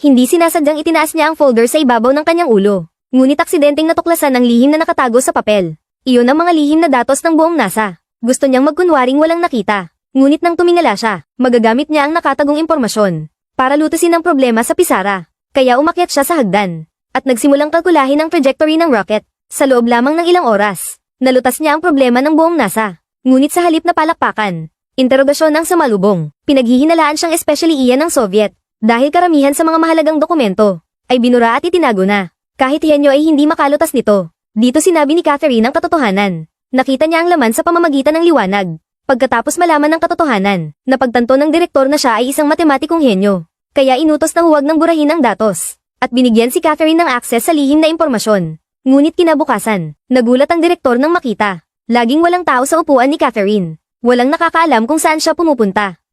Hindi sinasadyang itinaas niya ang folder sa ibabaw ng kanyang ulo. Ngunit aksidenteng natuklasan ang lihim na nakatago sa papel. Iyon ang mga lihim na datos ng buong NASA. Gusto niyang magkunwaring walang nakita. Ngunit nang tumingala siya, magagamit niya ang nakatagong impormasyon para lutasin ang problema sa pisara. Kaya umakyat siya sa hagdan at nagsimulang kalkulahin ang trajectory ng rocket. Sa loob lamang ng ilang oras, nalutas niya ang problema ng buong NASA. Ngunit sa halip na palakpakan, interogasyon ang sumalubong, pinaghihinalaan siyang especially iyan ng Soviet. Dahil karamihan sa mga mahalagang dokumento ay binura at itinago na. Kahit henyo ay hindi makalutas nito. Dito sinabi ni Catherine ang katotohanan. Nakita niya ang laman sa pamamagitan ng liwanag. Pagkatapos malaman ng katotohanan, napagtanto ng direktor na siya ay isang matematikong henyo. Kaya inutos na huwag nang burahin ang datos. At binigyan si Catherine ng access sa lihim na impormasyon. Ngunit kinabukasan, nagulat ang direktor nang makita. Laging walang tao sa upuan ni Catherine. Walang nakakaalam kung saan siya pumupunta.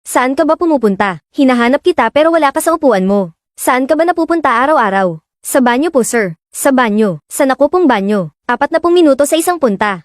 Saan ka ba pumupunta? Hinahanap kita pero wala ka sa upuan mo. Saan ka ba napupunta araw-araw? Sa banyo po sir. Sa banyo. Sa nakupong banyo. 40 minuto sa isang punta.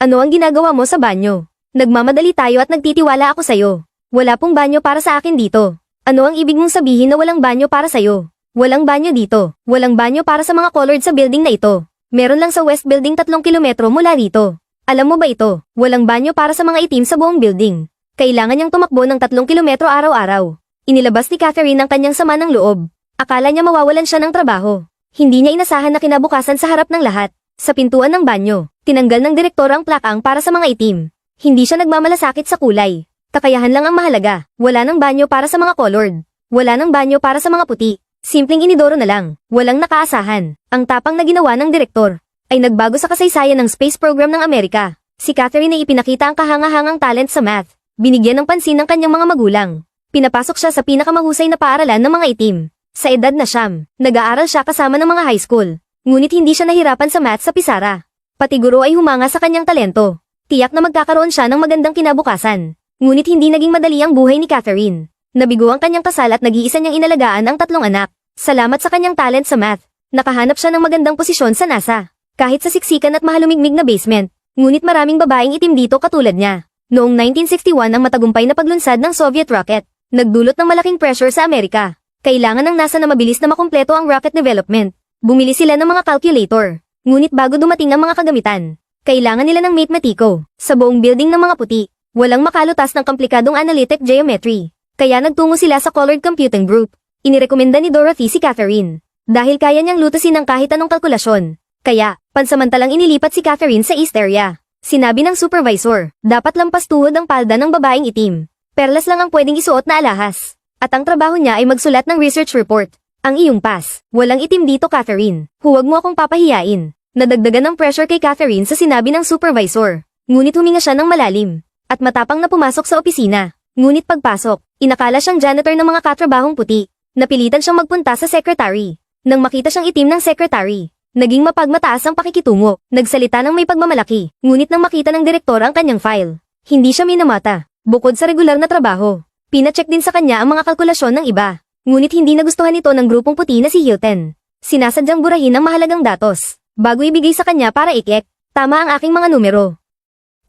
Ano ang ginagawa mo sa banyo? Nagmamadali tayo at nagtitiwala ako sa'yo. Wala pong banyo para sa akin dito. Ano ang ibig mong sabihin na walang banyo para sa'yo? Walang banyo dito. Walang banyo para sa mga colored sa building na ito. Meron lang sa West Building 3 kilometro mula rito. Alam mo ba ito? Walang banyo para sa mga itim sa buong building. Kailangan niyang tumakbo ng 3 kilometro araw-araw. Inilabas ni Catherine ang kanyang sama ng loob. Akala niya mawawalan siya ng trabaho. Hindi niya inasahan na kinabukasan sa harap ng lahat. Sa pintuan ng banyo, tinanggal ng direktor ang plakang para sa mga itim. Hindi siya nagmamalasakit sa kulay. Kakayahan lang ang mahalaga. Wala ng banyo para sa mga colored. Wala ng banyo para sa mga puti. Simpleng inidoro na lang. Walang nakaasahan. Ang tapang na ginawa ng direktor ay nagbago sa kasaysayan ng space program ng Amerika. Si Catherine ay ipinakita ang kahangahangang talent sa math. Binigyan ng pansin ng kanyang mga magulang. Pinapasok siya sa pinakamahusay na paaralan ng mga itim. Sa edad na siyam, nag-aaral siya kasama ng mga high school. Ngunit hindi siya nahirapan sa math sa pisara. Pati guro ay humanga sa kanyang talento. Tiyak na magkakaroon siya ng magandang kinabukasan. Ngunit hindi naging madali ang buhay ni Catherine. Nabigo ang kanyang kasal at nag-iisa niyang inalagaan ang 3 anak. Salamat sa kanyang talent sa math, nakahanap siya ng magandang posisyon sa NASA. Kahit sa siksikan at mahalumigmig na basement, ngunit maraming babaeng itim dito katulad niya. Noong 1961 ang matagumpay na paglunsad ng Soviet rocket, nagdulot ng malaking pressure sa Amerika. Kailangan ng NASA na mabilis na makumpleto ang rocket development. Bumili sila ng mga calculator. Ngunit bago dumating ang mga kagamitan, kailangan nila ng mathematiko. Sa buong building ng mga puti, walang makalutas ng komplikadong analytic geometry. Kaya nagtungo sila sa Colored Computing Group. Inirekomenda ni Dorothy si Catherine. Dahil kaya niyang lutasin ang kahit anong kalkulasyon. Kaya, pansamantalang inilipat si Catherine sa East Area. Sinabi ng supervisor, dapat lampas tuhod ang palda ng babaeng itim. Perlas lang ang pwedeng isuot na alahas. At ang trabaho niya ay magsulat ng research report. Ang iyong pass. Walang itim dito Catherine. Huwag mo akong papahiyain. Nadagdagan ng pressure kay Catherine sa sinabi ng supervisor. Ngunit huminga siya ng malalim. At matapang na pumasok sa opisina. Ngunit pagpasok, inakala siyang janitor ng mga katrabahong puti. Napilitan siyang magpunta sa secretary. Nang makita siyang itim ng secretary, naging mapagmataas ang pakikitungo. Nagsalita ng may pagmamalaki. Ngunit nang makita ng direktor ang kanyang file, hindi siya minamata. Bukod sa regular na trabaho, pinacheck din sa kanya ang mga kalkulasyon ng iba. Ngunit hindi nagustuhan ito ng grupong puti na si Hilton. Sinasadyang burahin ang mahalagang datos, bago ibigay sa kanya para ikek. Tama ang aking mga numero.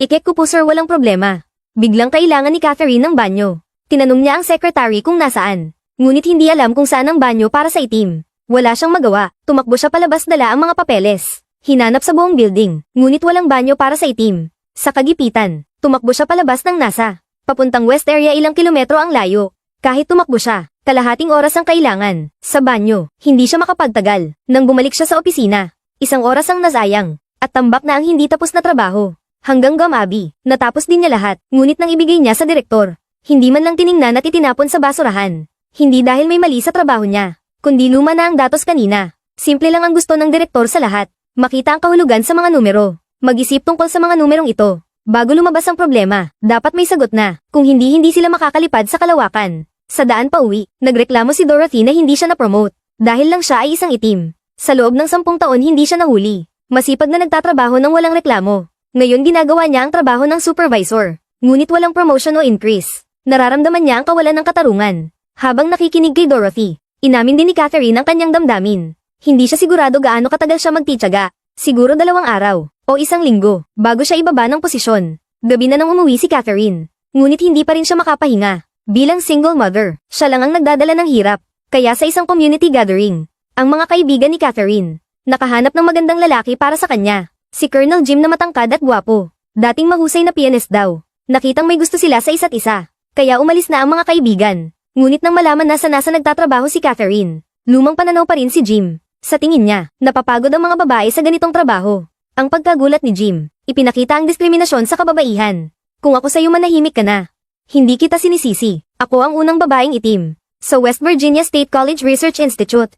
Ikek ko po sir, walang problema. Biglang kailangan ni Catherine ng banyo. Tinanong niya ang secretary kung nasaan. Ngunit hindi alam kung saan ang banyo para sa itim. Wala siyang magawa. Tumakbo siya palabas, dala ang mga papeles. Hinanap sa buong building. Ngunit walang banyo para sa itim. Sa kagipitan, tumakbo siya palabas ng NASA. Papuntang West Area, ilang kilometro ang layo. Kahit tumakbo siya, kalahating oras ang kailangan. Sa banyo, hindi siya makapagtagal. Nang bumalik siya sa opisina, 1 oras ang nasayang. At tambak na ang hindi tapos na trabaho. Hanggang gamabi, natapos din niya lahat. Ngunit nang ibigay niya sa direktor, hindi man lang tiningnan at itinapon sa basurahan. Hindi dahil may mali sa trabaho niya, kundi luma na ang datos kanina. Simple lang ang gusto ng direktor sa lahat. Makita ang kahulugan sa mga numero. Mag-isip tungkol sa mga numerong ito. Bago lumabas ang problema, dapat may sagot na. Kung hindi sila makakalipad sa kalawakan. Sa daan pa uwi, nagreklamo si Dorothy na hindi siya na-promote. Dahil lang siya ay isang itim. Sa loob ng 10 taon hindi siya nahuli. Masipag na nagtatrabaho ng walang reklamo. Ngayon ginagawa niya ang trabaho ng supervisor. Ngunit walang promotion o increase. Nararamdaman niya ang kawalan ng katarungan. Habang nakikinig kay Dorothy, inamin din ni Catherine ang kanyang damdamin. Hindi siya sigurado gaano katagal siya magtitiyaga. Siguro 2 araw o 1 linggo bago siya ibaba ng posisyon. Gabi na nang umuwi si Catherine. Ngunit hindi pa rin siya makapahinga. Bilang single mother, siya lang ang nagdadala ng hirap. Kaya sa isang community gathering, ang mga kaibigan ni Catherine, nakahanap ng magandang lalaki para sa kanya. Si Colonel Jim na matangkad at gwapo. Dating mahusay na pianist daw. Nakitang may gusto sila sa isa't isa. Kaya umalis na ang mga kaibigan. Ngunit nang malaman na sa NASA nagtatrabaho si Catherine, lumang pananaw pa rin si Jim. Sa tingin niya, napapagod ang mga babae sa ganitong trabaho. Ang pagkagulat ni Jim, ipinakita ang diskriminasyon sa kababaihan. Kung ako sa'yo manahimik ka na. Hindi kita sinisisi. Ako ang unang babaeng itim. Sa West Virginia State College Research Institute.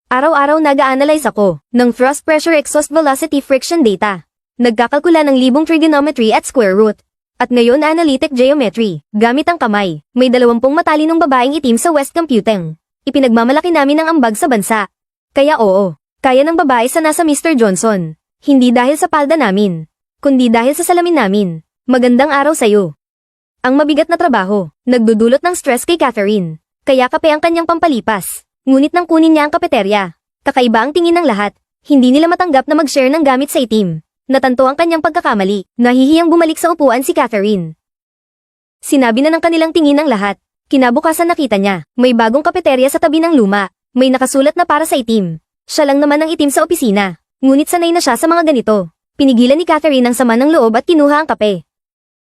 Araw-araw nag-a-analyze ako ng thrust pressure exhaust velocity friction data. Nagkakalkula ng libong trigonometry at square root. At ngayon analytic geometry, gamit ang kamay. May 20 matalinong babaeng itim sa West Computing. Ipinagmamalaki namin ang ambag sa bansa. Kaya oo, kaya ng babae sa NASA Mr. Johnson. Hindi dahil sa palda namin, kundi dahil sa salamin namin. Magandang araw sa'yo. Ang mabigat na trabaho, nagdudulot ng stress kay Catherine. Kaya kape ang kanyang pampalipas. Ngunit nang kunin niya ang kapeterya, kakaiba ang tingin ng lahat. Hindi nila matanggap na mag-share ng gamit sa itim. Natanto ang kanyang pagkakamali. Nahihiyang bumalik sa upuan si Catherine. Sinabi na ng kanilang tingin ng lahat. Kinabukasan nakita niya, may bagong kapeterya sa tabi ng luma. May nakasulat na para sa itim. Siya lang naman ang itim sa opisina. Ngunit sanay na siya sa mga ganito. Pinigilan ni Catherine ang sama ng loob at kinuha ang kape.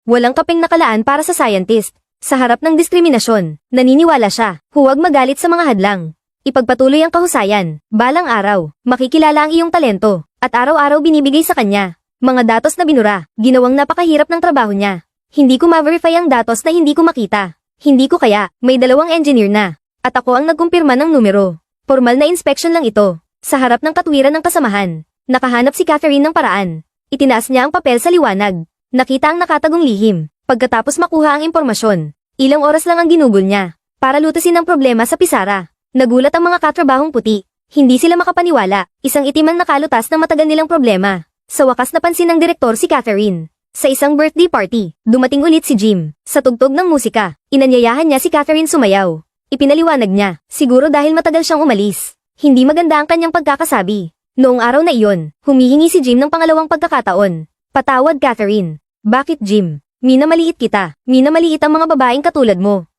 Walang kapeng nakalaan para sa scientist. Sa harap ng diskriminasyon, naniniwala siya, huwag magalit sa mga hadlang. Ipagpatuloy ang kahusayan, balang araw, makikilala ang iyong talento, at araw-araw binibigay sa kanya. Mga datos na binura, ginawang napakahirap ng trabaho niya. Hindi ko ma-verify ang datos na hindi ko makita. Hindi ko kaya, may 2 engineer na. At ako ang nagkumpirma ng numero. Formal na inspection lang ito. Sa harap ng katwiran ng kasamahan, nakahanap si Catherine ng paraan. Itinaas niya ang papel sa liwanag. Nakita ang nakatagong lihim. Pagkatapos makuha ang impormasyon, ilang oras lang ang ginugol niya para lutasin ang problema sa pisara. Nagulat ang mga katrabahong puti. Hindi sila makapaniwala. Isang itim ang nakalutas ng matagal nilang problema. Sa wakas napansin ng direktor si Catherine. Sa isang birthday party, dumating ulit si Jim. Sa tugtog ng musika, inanyayahan niya si Catherine sumayaw. Ipinaliwanag niya, siguro dahil matagal siyang umalis. Hindi maganda ang kanyang pagkakasabi. Noong araw na iyon, humihingi si Jim ng pangalawang pagkakataon. Patawad Catherine. Bakit Jim? Minamaliit kita. Minamaliit ang mga babaeng katulad mo.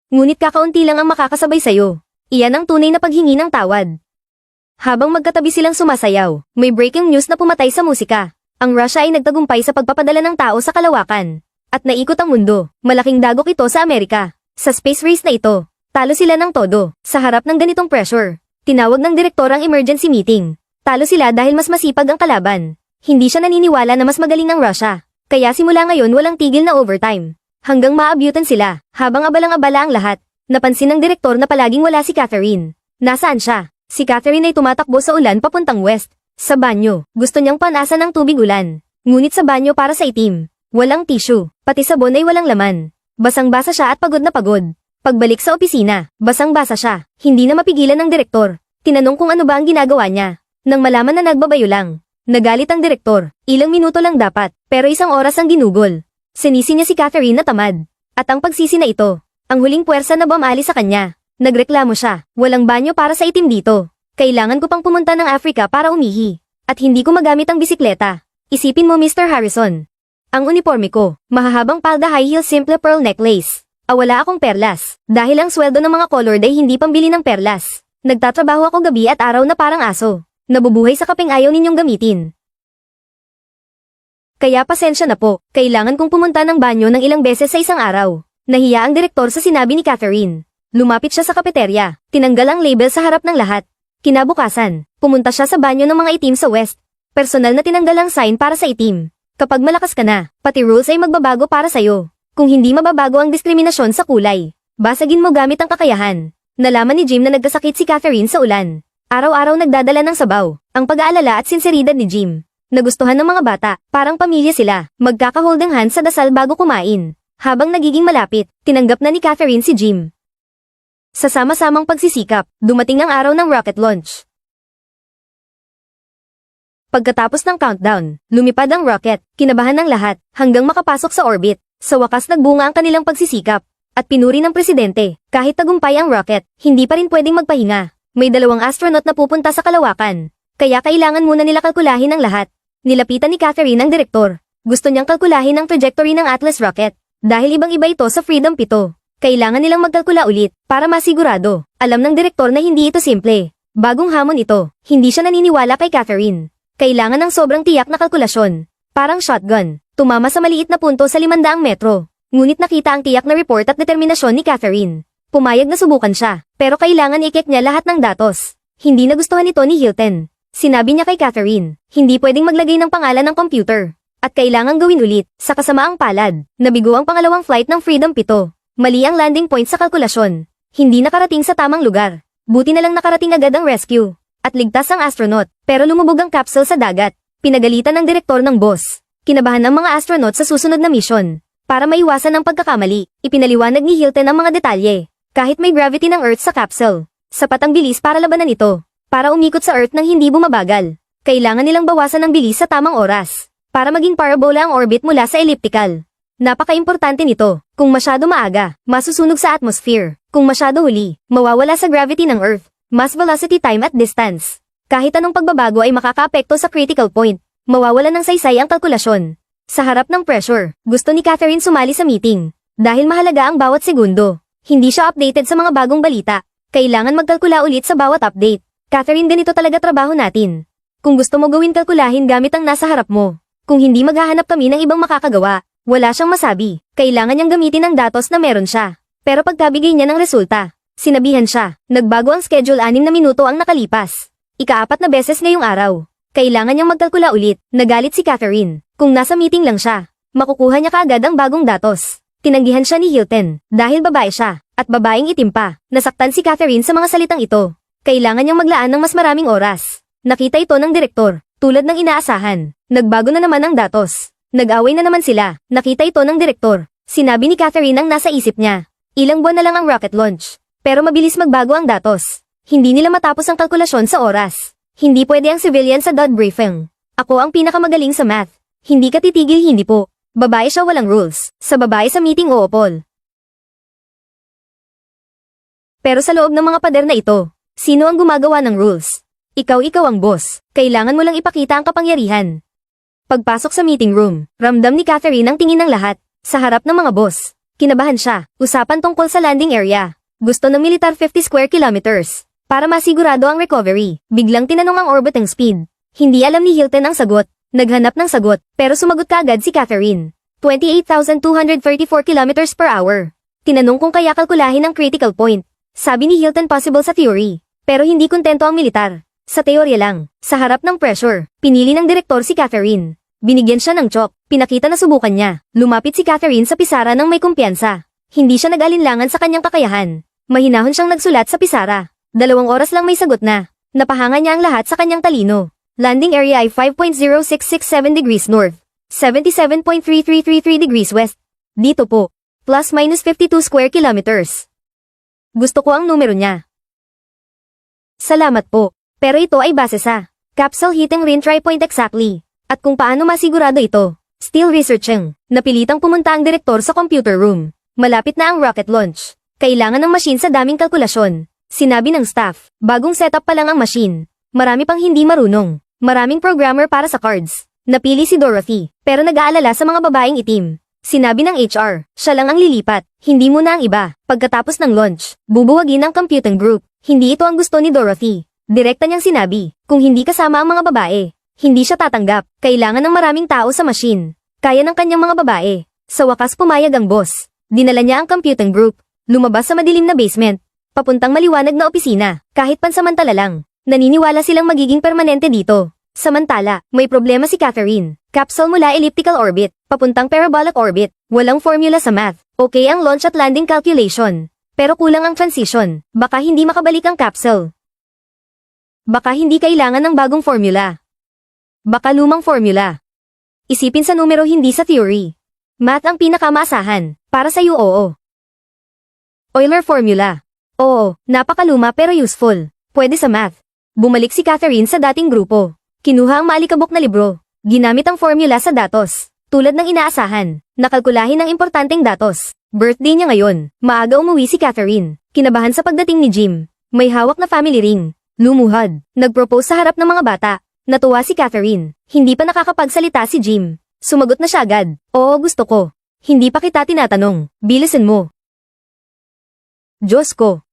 Ngunit kakaunti lang ang makakasabay sa'yo. Iyan ang tunay na paghingi ng tawad. Habang magkatabi silang sumasayaw, may breaking news na pumatay sa musika. Ang Russia ay nagtagumpay sa pagpapadala ng tao sa kalawakan. At naikot ang mundo. Malaking dagok ito sa Amerika. Sa space race na ito, talo sila ng todo. Sa harap ng ganitong pressure, tinawag ng direktor ang emergency meeting. Talo sila dahil mas masipag ang kalaban. Hindi siya naniniwala na mas magaling ang Russia. Kaya simula ngayon walang tigil na overtime. Hanggang maabyutan sila, habang abalang-abala ang lahat. Napansin ng direktor na palaging wala si Catherine. Nasaan siya? Si Catherine ay tumatakbo sa ulan papuntang west. Sa banyo, gusto niyang panasan ng tubig ulan. Ngunit sa banyo para sa itim. Walang tissue, pati sabon ay walang laman. Basang-basa siya at pagod na pagod. Pagbalik sa opisina, basang-basa siya. Hindi na mapigilan ng direktor. Tinanong kung ano ba ang ginagawa niya. Nang malaman na nagbabayo lang. Nagalit ang direktor. Ilang minuto lang dapat, pero 1 oras ang ginugol. Sinisi niya si Catherine na tamad. At ang pagsisi na ito, ang huling puwersa na bumali sa kanya. Nagreklamo siya, walang banyo para sa itim dito. Kailangan ko pang pumunta ng Africa para umihi. At hindi ko magamit ang bisikleta. Isipin mo Mr. Harrison. Ang uniforme ko, mahahabang palda high heel simple pearl necklace. Wala akong perlas. Dahil ang sweldo ng mga colored ay hindi pambili ng perlas. Nagtatrabaho ako gabi at araw na parang aso. Nabubuhay sa kapeng ayaw ninyong gamitin. Kaya pasensya na po, kailangan kong pumunta ng banyo ng ilang beses sa isang araw. Nahiya ang direktor sa sinabi ni Catherine. Lumapit siya sa kapeterya, tinanggal ang label sa harap ng lahat. Kinabukasan, pumunta siya sa banyo ng mga itim sa west. Personal na tinanggal ang sign para sa itim. Kapag malakas ka na, pati rules ay magbabago para sa'yo. Kung hindi mababago ang diskriminasyon sa kulay, basagin mo gamit ang kakayahan. Nalaman ni Jim na nagkasakit si Catherine sa ulan. Araw-araw nagdadala ng sabaw, ang pag-aalala at sinseridad ni Jim. Nagustuhan ng mga bata, parang pamilya sila, magkakaholding hands sa dasal bago kumain. Habang nagiging malapit, tinanggap na ni Catherine si Jim. Sa sama-samang pagsisikap, dumating ang araw ng rocket launch. Pagkatapos ng countdown, lumipad ang rocket, kinabahan ng lahat, hanggang makapasok sa orbit. Sa wakas nagbunga ang kanilang pagsisikap. At pinuri ng presidente, kahit tagumpay ang rocket, hindi pa rin pwedeng magpahinga. May 2 astronaut na pupunta sa kalawakan. Kaya kailangan muna nila kalkulahin ang lahat. Nilapitan ni Catherine ang direktor. Gusto niyang kalkulahin ang trajectory ng Atlas rocket. Dahil ibang-iba ito sa Freedom 7. Kailangan nilang magkalkula ulit para masigurado. Alam ng direktor na hindi ito simple. Bagong hamon ito. Hindi siya naniniwala kay Catherine. Kailangan ng sobrang tiyak na kalkulasyon. Parang shotgun. Tumama sa maliit na punto sa 500 metro. Ngunit nakita ang tiyak na report at determinasyon ni Catherine. Pumayag na subukan siya, pero kailangan i-check niya lahat ng datos. Hindi nagustuhan ito ni Hilton. Sinabi niya kay Catherine, hindi pwedeng maglagay ng pangalan ng computer. At kailangan gawin ulit, sa kasamaang palad. Nabigo ang pangalawang flight ng Freedom 7. Mali ang landing point sa kalkulasyon. Hindi nakarating sa tamang lugar. Buti na lang nakarating agad ang rescue. At ligtas ang astronaut, pero lumubog ang capsule sa dagat. Pinagalitan ng direktor ng boss. Kinabahan ng mga astronaut sa susunod na mission. Para maiwasan ang pagkakamali, ipinaliwanag ni Hilton ang mga detalye. Kahit may gravity ng Earth sa capsule, sapat ang bilis para labanan ito. Para umikot sa Earth nang hindi bumabagal. Kailangan nilang bawasan ang bilis sa tamang oras. Para maging parabola ang orbit mula sa elliptical. Napaka-importante nito. Kung masyado maaga, masusunog sa atmosphere. Kung masyado huli, mawawala sa gravity ng Earth. Mass velocity time at distance. Kahit anong pagbabago ay makakaapekto sa critical point. Mawawala ng saysay ang kalkulasyon. Sa harap ng pressure, gusto ni Catherine sumali sa meeting. Dahil mahalaga ang bawat segundo. Hindi siya updated sa mga bagong balita. Kailangan magkalkula ulit sa bawat update. Catherine, ganito talaga trabaho natin. Kung gusto mo gawin, kalkulahin gamit ang nasa harap mo. Kung hindi, maghahanap kami ng ibang makakagawa. Wala siyang masabi. Kailangan niyang gamitin ang datos na meron siya. Pero pagkabigay niya ng resulta, sinabihan siya. Nagbago ang schedule, 6 na minuto ang nakalipas. Ika-4 na beses ngayong araw. Kailangan niyang magkalkula ulit. Nagalit si Catherine. Kung nasa meeting lang siya, makukuha niya kaagad ang bagong datos. Tinanggihan siya ni Hilton dahil babae siya at babaeng itim pa. Nasaktan si Catherine sa mga salitang ito. Kailangan niyang maglaan ng mas maraming oras. Nakita ito ng direktor, tulad ng inaasahan. Nagbago na naman ang datos. Nag-away na naman sila. Nakita ito ng direktor. Sinabi ni Catherine ang nasa isip niya. Ilang buwan na lang ang rocket launch. Pero mabilis magbago ang datos. Hindi nila matapos ang kalkulasyon sa oras. Hindi pwede ang civilian sa DOD briefing. Ako ang pinakamagaling sa math. Hindi ka titigil, hindi po. Babae siya, walang rules. Sa babae sa meeting, oo, Paul. Pero sa loob ng mga pader na ito, sino ang gumagawa ng rules? Ikaw ang boss. Kailangan mo lang ipakita ang kapangyarihan. Pagpasok sa meeting room, ramdam ni Catherine ang tingin ng lahat. Sa harap ng mga boss, kinabahan siya. Usapan tungkol sa landing area. Gusto ng militar 50 square kilometers. Para masigurado ang recovery, biglang tinanong ang orbiting speed. Hindi alam ni Hilton ang sagot. Naghanap ng sagot, pero sumagot kaagad si Catherine. 28,234 kilometers per hour. Tinanong kung kaya kalkulahin ang critical point. Sabi ni Hilton, possible sa theory. Pero hindi kontento ang militar. Sa teorya lang. Sa harap ng pressure, pinili ng direktor si Catherine. Binigyan siya ng chalk. Pinakita na subukan niya. Lumapit si Catherine sa pisara ng may kumpiyansa. Hindi siya nag-alinlangan sa kanyang kakayahan. Mahinahon siyang nagsulat sa pisara. 2 oras lang may sagot na. Napahanga niya ang lahat sa kanyang talino. Landing area ay 5.0667 degrees north, 77.3333 degrees west. Dito po, plus minus 52 square kilometers. Gusto ko ang numero niya. Salamat po, pero ito ay base sa capsule hitting rin try point exactly. At kung paano masigurado ito, still researching. Napilitang pumunta ang direktor sa computer room. Malapit na ang rocket launch. Kailangan ng machine sa daming kalkulasyon. Sinabi ng staff, bagong setup pa lang ang machine. Marami pang hindi marunong. Maraming programmer para sa cards. Napili si Dorothy, pero nag-aalala sa mga babaeng itim. Sinabi ng HR, siya lang ang lilipat, hindi muna ang iba. Pagkatapos ng launch, bubuwagin ang computing group. Hindi ito ang gusto ni Dorothy. Direkta niyang sinabi, kung hindi kasama ang mga babae, hindi siya tatanggap. Kailangan ng maraming tao sa machine. Kaya ng kanyang mga babae. Sa wakas pumayag ang boss. Dinala niya ang computing group. Lumabas sa madilim na basement. Papuntang maliwanag na opisina, kahit pansamantala lang. Naniniwala silang magiging permanente dito. Samantala, may problema si Catherine. Capsule mula elliptical orbit, papuntang parabolic orbit. Walang formula sa math. Okay ang launch at landing calculation. Pero kulang ang transition. Baka hindi makabalik ang capsule. Baka hindi kailangan ng bagong formula. Baka lumang formula. Isipin sa numero, hindi sa theory. Math ang pinakamaasahan. Para sa'yo, oo. Euler formula. Oo, napakaluma pero useful. Pwede sa math. Bumalik si Catherine sa dating grupo. Kinuha ang maalikabok na libro. Ginamit ang formula sa datos. Tulad ng inaasahan. Nakalkulahin ang importanteng datos. Birthday niya ngayon. Maaga umuwi si Catherine. Kinabahan sa pagdating ni Jim. May hawak na family ring. Lumuhad. Nagpropose sa harap ng mga bata. Natuwa si Catherine. Hindi pa nakakapagsalita si Jim. Sumagot na siya agad. Oo, gusto ko. Hindi pa kita tinatanong, bilisan mo. Diyos ko.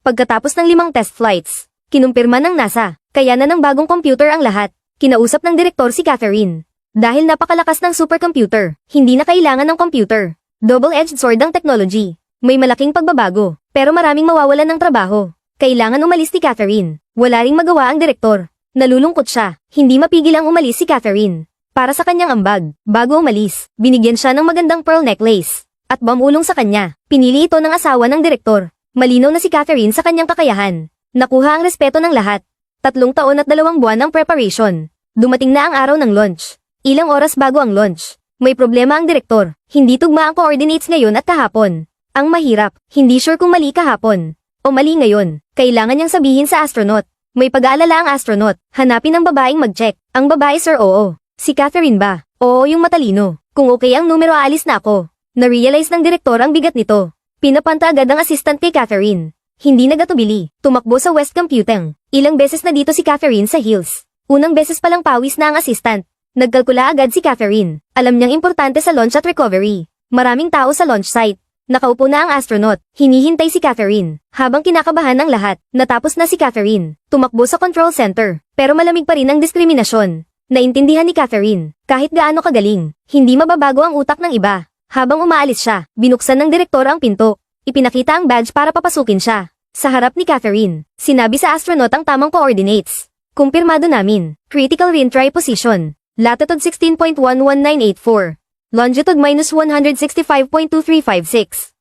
Pagkatapos ng 5 test flights, kinumpirma ng NASA, kaya na ng bagong computer ang lahat. Kinausap ng direktor si Catherine. Dahil napakalakas ng supercomputer, hindi na kailangan ng computer. Double-edged sword ang technology. May malaking pagbabago, pero maraming mawawalan ng trabaho. Kailangan umalis si Catherine. Wala ring magawa ang direktor. Nalulungkot siya, hindi mapigil ang umalis si Catherine. Para sa kanyang ambag, bago umalis, binigyan siya ng magandang pearl necklace. At bamulong sa kanya, pinili ito ng asawa ng direktor. Malinaw na si Catherine sa kanyang kakayahan. Nakuha ang respeto ng lahat. 3 taon at 2 buwan ng preparation. Dumating na ang araw ng launch. Ilang oras bago ang launch. May problema ang direktor. Hindi tugma ang coordinates ngayon at kahapon. Ang mahirap, hindi sure kung mali kahapon. O mali ngayon. Kailangan niyang sabihin sa astronaut. May pag-aalala ang astronaut. Hanapin ang babaeng mag-check. Ang babae sir oo. Si Catherine ba? Oo yung matalino. Kung okay ang numero aalis na ako. Na-realize ng direktor ang bigat nito. Pinapanta agad ang assistant kay Catherine. Hindi nagatubili. Tumakbo sa West Computing. Ilang beses na dito si Catherine sa hills. Unang beses palang pawis na ang assistant. Nagkalkula agad si Catherine. Alam niyang importante sa launch at recovery. Maraming tao sa launch site. Nakaupo na ang astronaut. Hinihintay si Catherine. Habang kinakabahan ang lahat, natapos na si Catherine. Tumakbo sa control center. Pero malamig pa rin ang diskriminasyon. Naintindihan ni Catherine. Kahit gaano kagaling, hindi mababago ang utak ng iba. Habang umaalis siya, binuksan ng direktor ang pinto. Ipinakita ang badge para papasukin siya. Sa harap ni Catherine, sinabi sa astronaut ang tamang coordinates. Kumpirmado namin. Critical reentry position. Latitude 16.11984. Longitude -165.2356.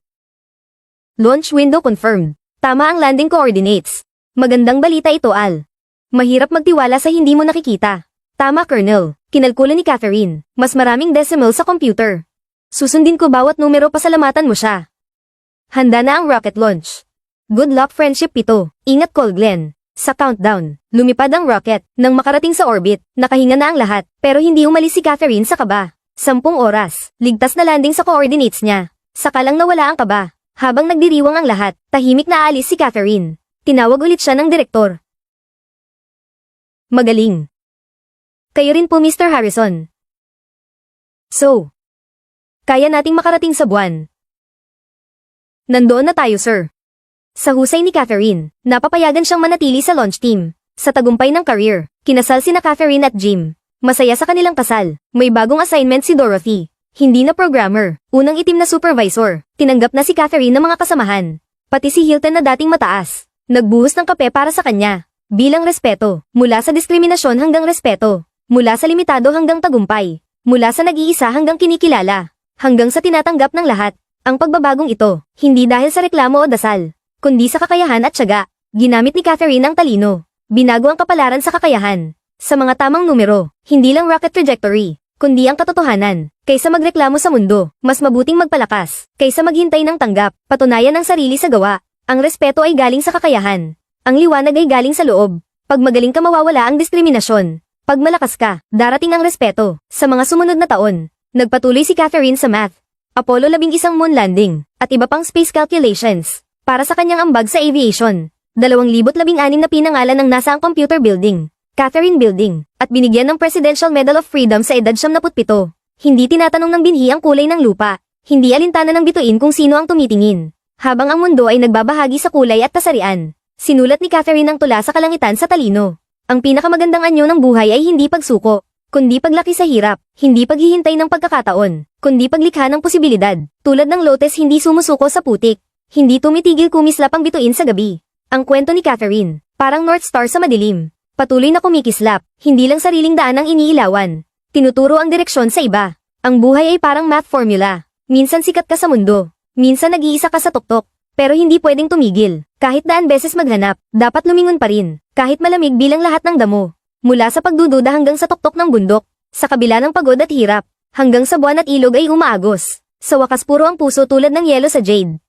Launch window confirmed. Tama ang landing coordinates. Magandang balita ito, Al. Mahirap magtiwala sa hindi mo nakikita. Tama, Colonel. Kinalkula ni Catherine. Mas maraming decimal sa computer. Susundin ko bawat numero, pasalamatan mo siya. Handa na ang rocket launch. Good luck, friendship pito. Ingat, Col Glenn. Sa countdown, lumipad ang rocket. Nang makarating sa orbit, nakahinga na ang lahat. Pero hindi umalis si Catherine sa kaba. 10 oras, ligtas na landing sa coordinates niya. Saka lang nawala ang kaba. Habang nagdiriwang ang lahat, tahimik na aalis si Catherine. Tinawag ulit siya ng direktor. Magaling. Kayo rin po, Mr. Harrison. So, kaya nating makarating sa buwan. Nandoon na tayo, sir. Sa husay ni Catherine, napapayagan siyang manatili sa launch team. Sa tagumpay ng career, kinasal sina Catherine at Jim. Masaya sa kanilang kasal. May bagong assignment si Dorothy. Hindi na programmer, unang itim na supervisor. Tinanggap na si Catherine ng mga kasamahan. Pati si Hilton na dating mataas. Nagbuhos ng kape para sa kanya. Bilang respeto, mula sa diskriminasyon hanggang respeto. Mula sa limitado hanggang tagumpay. Mula sa nag-iisa hanggang kinikilala. Hanggang sa tinatanggap ng lahat. Ang pagbabagong ito, hindi dahil sa reklamo o dasal, kundi sa kakayahan at tiyaga. Ginamit ni Catherine ang talino. Binago ang kapalaran sa kakayahan. Sa mga tamang numero, hindi lang rocket trajectory, kundi ang katotohanan. Kaysa magreklamo sa mundo, mas mabuting magpalakas. Kaysa maghintay ng tanggap, patunayan ang sarili sa gawa. Ang respeto ay galing sa kakayahan. Ang liwanag ay galing sa loob. Pag magaling ka, mawawala ang diskriminasyon. Pag malakas ka, darating ang respeto. Sa mga sumunod na taon, nagpatuloy si Catherine sa math, Apollo 11 moon landing, at iba pang space calculations. Para sa kanyang ambag sa aviation, 2016 na pinangalan ng NASA ang computer building, Catherine Building, at binigyan ng Presidential Medal of Freedom sa edad 77. Hindi tinatanong ng binhi ang kulay ng lupa, hindi alintana ng bituin kung sino ang tumitingin. Habang ang mundo ay nagbabahagi sa kulay at kasarian, sinulat ni Catherine ang tula sa kalangitan sa talino. Ang pinakamagandang anyo ng buhay ay hindi pagsuko, kundi paglaki sa hirap, hindi paghihintay ng pagkakataon, kundi paglikha ng posibilidad. Tulad ng lotes hindi sumusuko sa putik, hindi tumitigil kumislap ang bituin sa gabi. Ang kwento ni Catherine, parang North Star sa madilim. Patuloy na kumikislap, hindi lang sariling daan ang iniilawan. Tinuturo ang direksyon sa iba. Ang buhay ay parang math formula. Minsan sikat ka sa mundo, minsan nag-iisa ka sa tuktok. Pero hindi pwedeng tumigil. Kahit daan beses maghanap, dapat lumingon pa rin. Kahit malamig bilang lahat ng damo. Mula sa pagdududa hanggang sa tuktok ng bundok. Sa kabila ng pagod at hirap. Hanggang sa buwan at ilog ay umaagos. Sa wakas puro ang puso tulad ng yelo sa jade.